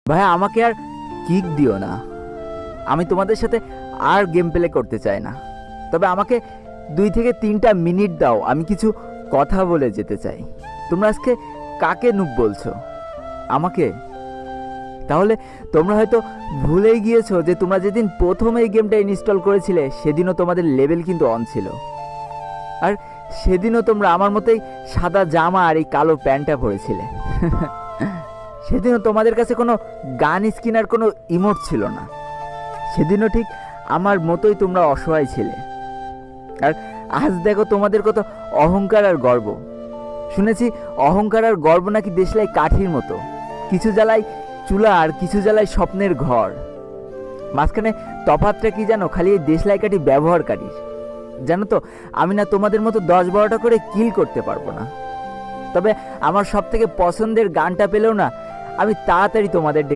ভাইয়া আমাকে আর কিক দিও না, আমি তোমাদের সাথে আর গেম প্লে করতে চাই না। তবে আমাকে 2 থেকে 3টা মিনিট দাও, আমি কিছু কথা বলে যেতে চাই। তোমরা আজকে কাকে নুব বলছো? আমাকে? তাহলে তোমরা হয়তো ভুলেই গিয়েছো যে তোমরা যেদিন প্রথম এই গেমটা ইনস্টল করেছিলে সেদিনও তোমাদের লেভেল কিন্তু অন ছিল, আর সেদিনও তোমরা আমার মতোই সাদা জামা আর এই কালো প্যান্টটা পরেছিলে। সেদিনও তোমাদের কাছে কোনো গান স্কিন আর কোনো ইমোট ছিল না। সেদিনও ঠিক আমার মতোই তোমরা অসহায় ছিলে। আর আজ দেখো তোমাদের কত অহংকার আর গর্ব। শুনেছি অহংকার আর গর্ব নাকি দেশলাই কাঠির মতো, কিছু জ্বালায় চুলা আর কিছু জ্বালায় স্বপ্নের ঘর। মাঝখানে তফাৎটা কি জানো? খালি এই দেশলাই কাঠি ব্যবহারকারীর। জানো তো, আমি না তোমাদের মতো 10-12টা করে কিল করতে পারবো না। তবে আমার সব থেকে পছন্দের গানটা পেলেও না আমি তাড়াতাড়ি তোমাদের